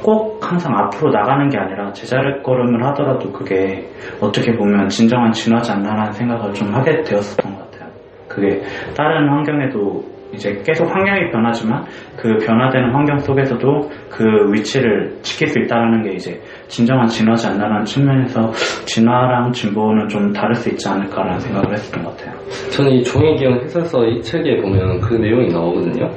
꼭 항상 앞으로 나가는 게 아니라 제자릿걸음을 하더라도 그게 어떻게 보면 진정한 진화지 않나라는 생각을 좀 하게 되었었던 것 같아요. 그게 다른 환경에도 이제 계속 환경이 변하지만 그 변화되는 환경 속에서도 그 위치를 지킬 수 있다는 게 이제 진정한 진화지 않나라는 측면에서 진화랑 진보는 좀 다를 수 있지 않을까라는 생각을 했었던 것 같아요. 저는 이 종이기용 해설서 이 책에 보면 그 내용이 나오거든요.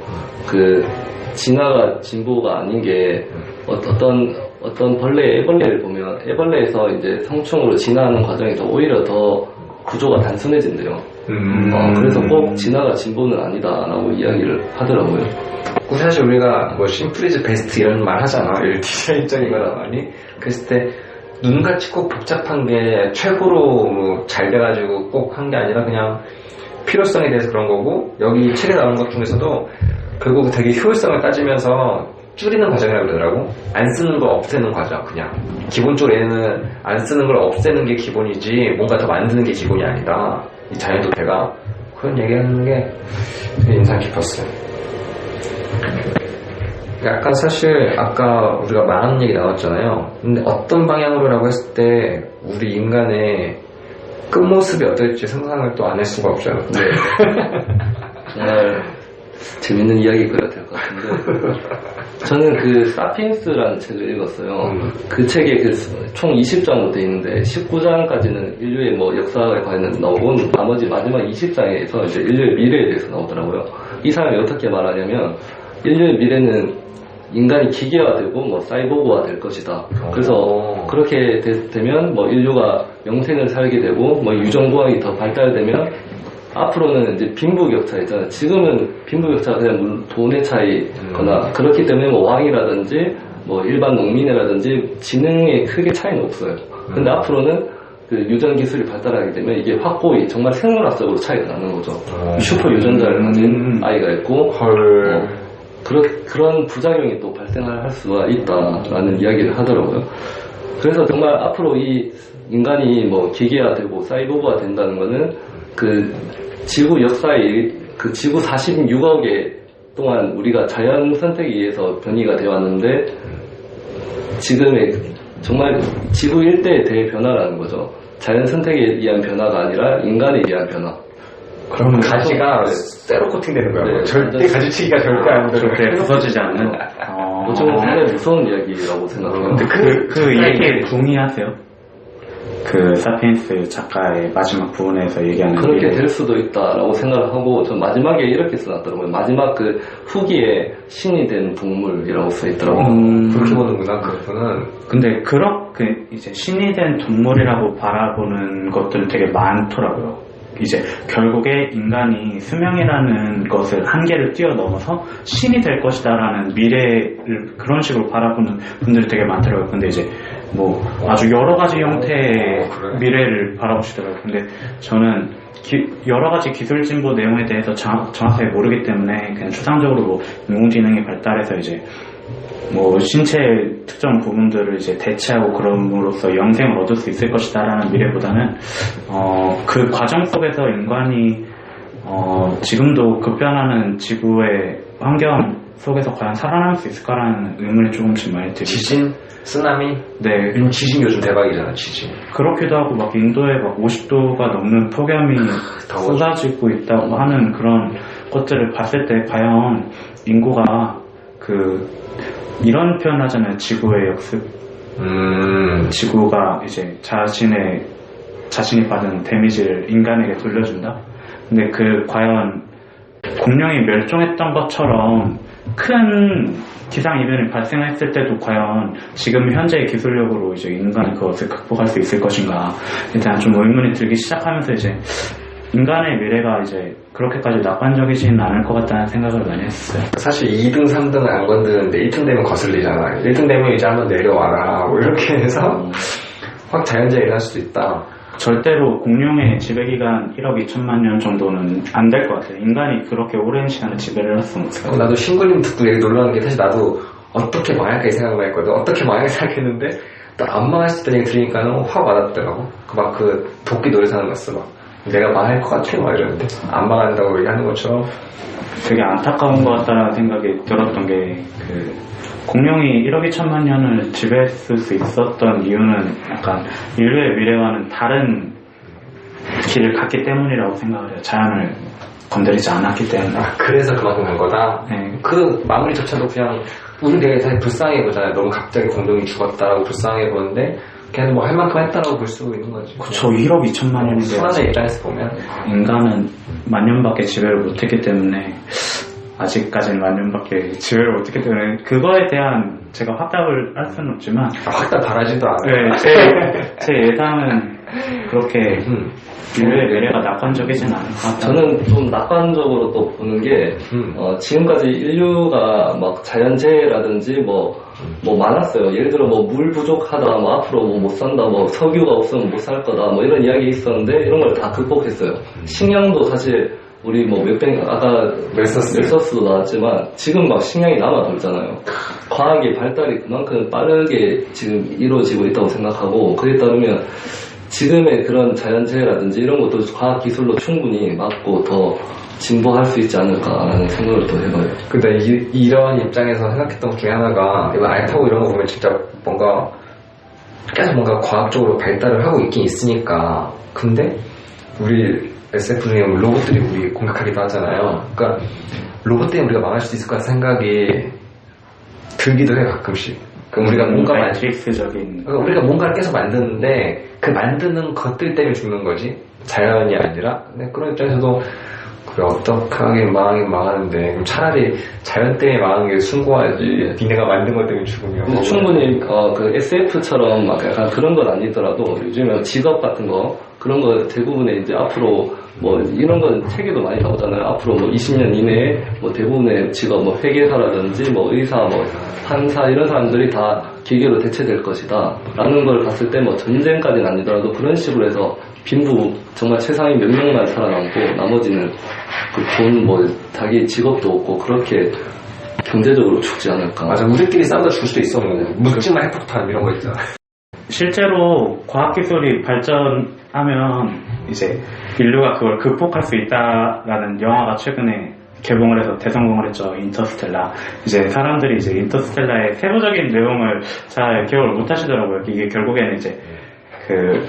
그 진화가 진보가 아닌 게 어떤 애벌레를 보면 애벌레에서 이제 성충으로 진화하는 과정에서 오히려 더 구조가 단순해진대요. 그래서 꼭 진화가 진보는 아니다라고 이야기를 하더라고요. 사실 우리가 뭐 심플이즈 베스트 이런 말 하잖아. 디자인적이거나 많이. 그랬을 때 눈같이 꼭 복잡한 게 최고로 잘 돼가지고 꼭 한 게 아니라 그냥 필요성에 대해서 그런 거고, 여기 책에 나오는 것 중에서도 결국 되게 효율성을 따지면서 줄이는 과정이라고 그러더라고. 안 쓰는 걸 없애는 과정. 그냥 기본적으로 얘는 안 쓰는 걸 없애는 게 기본이지 뭔가 더 만드는 게 기본이 아니다. 이 자연도태가 그런 얘기하는 게 되게 인상 깊었어요. 약간 사실 아까 우리가 많은 얘기 나왔잖아요. 근데 어떤 방향으로라고 했을 때 우리 인간의 끝모습이 어떨지 상상을 또 안 할 수가 없잖아요. 네. 정말 재밌는 이야기가 될 것 같은데, 저는 그 사피엔스라는 책을 읽었어요. 그 책에 총 20장으로 되어 있는데 19장까지는 인류의 뭐 역사에 관련 나오고, 나머지 마지막 20장에서 이제 인류의 미래에 대해서 나오더라고요. 이 사람이 어떻게 말하냐면, 인류의 미래는 인간이 기계화되고 뭐 사이보그화 될 것이다. 그래서 그렇게 되면 뭐 인류가 영생을 살게 되고 뭐 유전공학이 더 발달되면 앞으로는 이제 빈부격차 있잖아요. 지금은 빈부격차가 그냥 돈의 차이거나 그렇기 때문에 뭐 왕이라든지 뭐 일반 농민이라든지 지능에 크게 차이는 없어요. 근데 앞으로는 그 유전 기술이 발달하게 되면 이게 확고히 정말 생물학적으로 차이가 나는 거죠. 슈퍼 유전자를 가진 아이가 있고 그런 부작용이 또 발생할 수가 있다라는 이야기를 하더라고요. 그래서 정말 앞으로 이 인간이 뭐 기계화되고 사이보그화 된다는 거는 그 지구 역사의 그 지구 46억에 동안 우리가 자연 선택에 의해서 변이가 되어 왔는데 지금의 정말 지구 일대의 대변화라는 거죠. 자연 선택에 의한 변화가 아니라 인간에 의한 변화. 그럼 가지가 세로 코팅되는 거야. 네, 절대 가지치기가 절대 안 돼. 절대 부서지지 않는. 좀 상당히 무서운 이야기라고 생각해요. 그 얘기에 동의하세요? 그 사피엔스 작가의 마지막 부분에서 얘기하는 그렇게 될 수도 있다라고 생각을 하고, 전 마지막에 이렇게 써놨더라고요. 마지막 그 후기에 신이 된 동물이라고 써있더라고요. 그렇게 보는구나, 그것은. 근데 그렇게 이제 신이 된 동물이라고 바라보는 것들은 되게 많더라고요. 이제 결국에 인간이 수명이라는 것을 한계를 뛰어넘어서 신이 될 것이다라는 미래를 그런 식으로 바라보는 분들이 되게 많더라고요. 근데 이제 뭐 아주 여러 가지 형태의 미래를 바라보시더라고요. 근데 저는 여러 가지 기술 진보 내용에 대해서 정확하게 모르기 때문에 그냥 추상적으로 뭐 인공지능이 발달해서 이제 뭐 신체 특정 부분들을 이제 대체하고 그럼으로써 영생을 얻을 수 있을 것이다라는 미래보다는 그 과정 속에서 인간이 지금도 급변하는 지구의 환경 속에서 과연 살아남을 수 있을까라는 의문이 조금씩 많이 들고 지진? 쓰나미? 네. 지진 요즘 대박이잖아, 지진. 그렇기도 하고 막 인도에 막 50도가 넘는 폭염이 쏟아지고 있다고 하는 그런 것들을 봤을 때 과연 인구가 이런 표현 하잖아요. 지구의 역습. 지구가 이제 자신이 받은 데미지를 인간에게 돌려준다. 근데 과연 공룡이 멸종했던 것처럼 큰 기상 이변이 발생했을 때도 과연 지금 현재의 기술력으로 이제 인간이 그것을 극복할 수 있을 것인가에 대한 좀 의문이 들기 시작하면서 이제 인간의 미래가 이제 그렇게까지 낙관적이지는 않을 것 같다는 생각을 많이 했어요. 사실 2등, 3등은 안 건드는데 1등 되면 거슬리잖아. 1등 되면 이제 한번 내려와라. 뭐 이렇게 해서 확 자연재해가 일어날 수도 있다. 절대로 공룡의 지배기간 1억 2천만 년 정도는 안 될 것 같아요. 인간이 그렇게 오랜 시간을 지배를 할 수는 없을 것 같아요. 나도 신부님 듣고 얘기 놀라는 게 사실 나도 어떻게 망할까 이 생각을 했거든. 어떻게 망할까 생각했는데 또 안 망할 수 있다는 얘기 들으니까는 확 와닿더라고. 그 도끼 노래사는 거였어. 막 내가 망할 것 같아 막 이러는데 안 망한다고 얘기하는 것처럼 되게 안타까운 것 같다는 생각이 들었던 게 공룡이 1억 2천만 년을 지배했을 수 있었던 이유는 약간 인류의 미래와는 다른 길을 갔기 때문이라고 생각을 해요. 자연을 건드리지 않았기 때문에. 그래서 그만큼 간 거다. 네. 그 마무리조차도 그냥 우리 되게 사실 불쌍해 보잖아요. 너무 갑자기 공룡이 죽었다라고 불쌍해 보는데 걔는 뭐 할 만큼 했다라고 볼 수 있는 거지. 그쵸. 1억 2천만 년인데 수많은 입장에서 보면 인간은 만 년밖에 지배를 못했기 때문에 아직까지는 만 년밖에 지배를 못했기 때문에 그거에 대한 제가 확답을 할 수는 없지만 확답 바라지도 않아요. 네, 제 예상은 그렇게 인류의 미래가 낙관적이진 않을 것 같아요. 저는 좀 낙관적으로 또 보는 게 지금까지 인류가 막 자연재해라든지 뭐 많았어요. 예를 들어 뭐 물 부족하다, 뭐 앞으로 뭐 못 산다, 뭐 석유가 없으면 못 살 거다, 뭐 이런 이야기 있었는데 이런 걸 다 극복했어요. 식량도 사실 우리 뭐 아까 멜서스도 나왔지만 지금 막 식량이 남아 돌잖아요. 과학의 발달이 그만큼 빠르게 지금 이루어지고 있다고 생각하고 그에 따르면 지금의 그런 자연재해라든지 이런 것도 과학기술로 충분히 막고 더 진보할 수 있지 않을까라는 생각을 또 해봐요. 근데 이런 입장에서 생각했던 것 중에 하나가 이거 알타고 이런 거 보면 진짜 뭔가 계속 뭔가 과학적으로 발달을 하고 있긴 있으니까 근데 우리 SF 중에 로봇들이 우리 공격하기도 하잖아요. 그러니까 로봇 때문에 우리가 망할 수도 있을 것 같은 생각이 들기도 해 가끔씩. 그럼 우리가 뭔가 매트릭스적인 우리가 뭔가를 계속 만드는데 그 만드는 것들 때문에 죽는 거지 자연이 아니라. 근데 그런 입장에서도 그래 어떡하게 망하긴 망하는데 그럼 차라리 자연 때문에 망한 게 숭고하지 니네가 만든 것 때문에 죽으면. 근데 충분히 그 SF처럼 막 약간 그런 건 아니더라도 요즘에 직업 같은 거 그런 거 대부분의 이제 앞으로 뭐 이런 건 책에도 많이 나오잖아요. 앞으로 뭐 20년 이내에 뭐 대부분의 직업 뭐 회계사라든지 뭐 의사 뭐 판사 이런 사람들이 다 기계로 대체될 것이다 라는 걸 봤을 때 뭐 전쟁까지는 아니더라도 그런 식으로 해서 빈부 정말 세상에 몇 명만 살아남고 나머지는 그 돈 뭐 자기 직업도 없고 그렇게 경제적으로 죽지 않을까. 맞아 우리끼리 싸우다 죽을 수도 있어. 묻지마 핵폭탄 이런 거 있잖아. 실제로 과학기술이 발전하면 이제 인류가 그걸 극복할 수 있다라는 영화가 최근에 개봉을 해서 대성공을 했죠. 인터스텔라. 이제 사람들이 이제 인터스텔라의 세부적인 내용을 잘 기억을 못 하시더라고요. 이게 결국에는 이제 그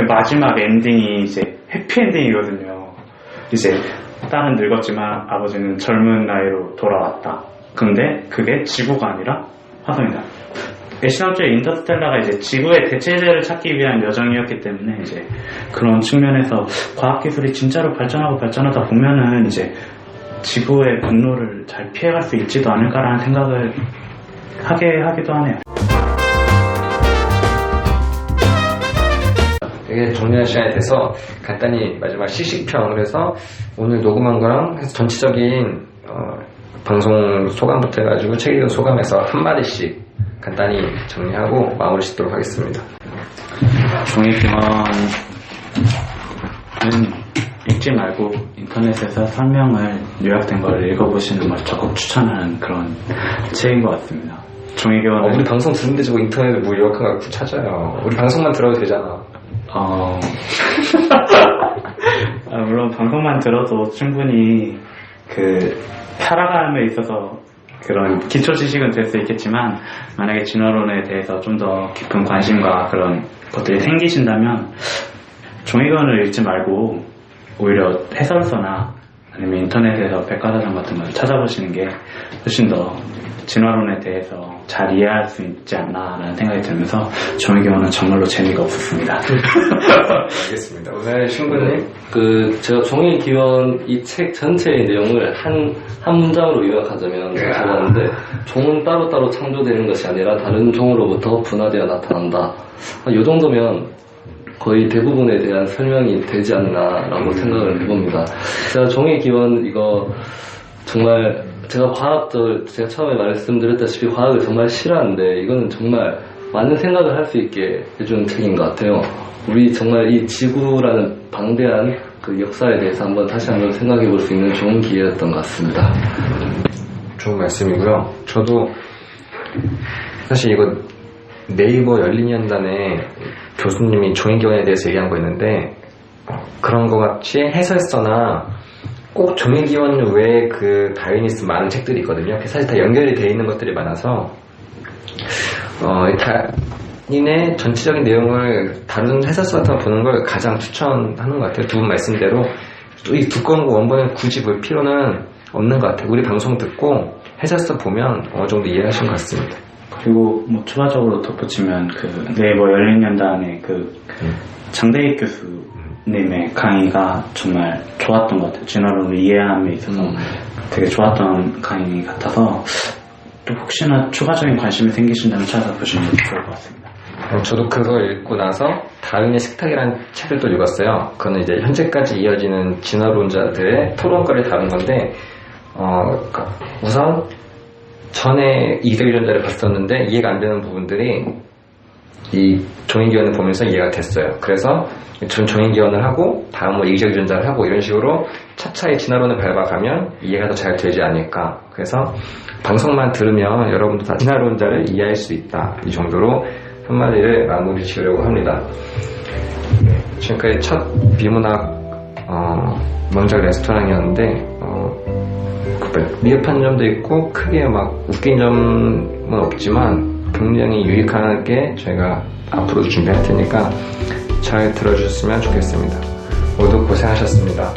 마지막 엔딩이 이제 해피엔딩이거든요. 이제 딸은 늙었지만 아버지는 젊은 나이로 돌아왔다. 근데 그게 지구가 아니라 화성이다. 시나리오의 인터스텔라가 이제 지구의 대체제를 찾기 위한 여정이었기 때문에 이제 그런 측면에서 과학기술이 진짜로 발전하다 보면은 이제 지구의 분노를 잘 피해갈 수 있지도 않을까라는 생각을 하게 하기도 하네요. 되게 정리할 시간이 돼서 간단히 마지막 시식평을 해서 오늘 녹음한 거랑 해서 전체적인 방송 소감부터 해가지고 책 읽은 소감에서 한마디씩 간단히 정리하고 마무리 짓도록 하겠습니다. 종이기원은 읽지 말고 인터넷에서 설명을 요약된 걸 읽어보시는 걸 적극 추천하는 그런 책인 것 같습니다. 종이기원은 우리 방송 듣는데 저거 인터넷에 뭐 요약한 거 찾아요. 우리 방송만 들어도 되잖아. 물론 방송만 들어도 충분히 그 살아감에 있어서 그런 기초 지식은 될 수 있겠지만 만약에 진화론에 대해서 좀 더 깊은 관심과 그런 것들이 생기신다면 종이건을 읽지 말고 오히려 해설서나 아니면 인터넷에서 백과사전 같은 걸 찾아보시는 게 훨씬 더 진화론에 대해서 잘 이해할 수 있지 않나라는 생각이 들면서 종이기원은 정말로 재미가 없었습니다. 알겠습니다. 오늘 신부님 제가 종이기원 이 책 전체의 내용을 한 문장으로 요약하자면 적었는데, 종은 따로따로 창조되는 것이 아니라 다른 종으로부터 분화되어 나타난다. 이 정도면 거의 대부분에 대한 설명이 되지 않나라고 생각을 해봅니다. 제가 종이기원 이거 정말 제가 처음에 말씀드렸다시피 과학을 정말 싫어하는데, 이거는 정말 많은 생각을 할 수 있게 해주는 책인 것 같아요. 우리 정말 이 지구라는 방대한 그 역사에 대해서 다시 한번 생각해 볼 수 있는 좋은 기회였던 것 같습니다. 좋은 말씀이고요. 저도 사실 이거 네이버 열린연단에 교수님이 종이기원에 대해서 얘기한 거 있는데, 그런 거 같이 해설서나 꼭 종이기원 외에 그 다윈이 쓴 많은 책들이 있거든요. 사실 다 연결이 되어 있는 것들이 많아서 다윈의 전체적인 내용을 다룬 해설서 같은 거 보는 걸 가장 추천하는 것 같아요. 두 분 말씀대로 또 이 두꺼운 거 원본을 굳이 볼 필요는 없는 것 같아요. 우리 방송 듣고 해설서 보면 어느 정도 이해하신 것 같습니다. 그리고 뭐 추가적으로 덧붙이면 그 네이버 열린연단의 그 장대익 교수님의 강의가 정말 좋았던 것 같아요. 진화론을 이해함에 있어서 되게 좋았던 강의 같아서 또 혹시나 추가적인 관심이 생기신다면 찾아보시면 좋을 것 같습니다. 저도 그걸 읽고 나서 다윈의 식탁이라는 책을 또 읽었어요. 그거는 이제 현재까지 이어지는 진화론자들의 토론거리를 다룬 건데, 우선 전에 이색유전자를 봤었는데 이해가 안 되는 부분들이 이 종이기원을 보면서 이해가 됐어요. 그래서 전 종이기원을 하고 다음으로 이색유전자를 하고 이런 식으로 차차히 진화론을 밟아가면 이해가 더 잘 되지 않을까. 그래서 방송만 들으면 여러분도 다 진화론자를 이해할 수 있다. 이 정도로 한마디를 마무리 지으려고 합니다. 지금까지 첫 비문학 명작 레스토랑이었는데 미흡한 점도 있고 크게 막 웃긴 점은 없지만 굉장히 유익하게 저희가 앞으로도 준비할 테니까 잘 들어주셨으면 좋겠습니다. 모두 고생하셨습니다.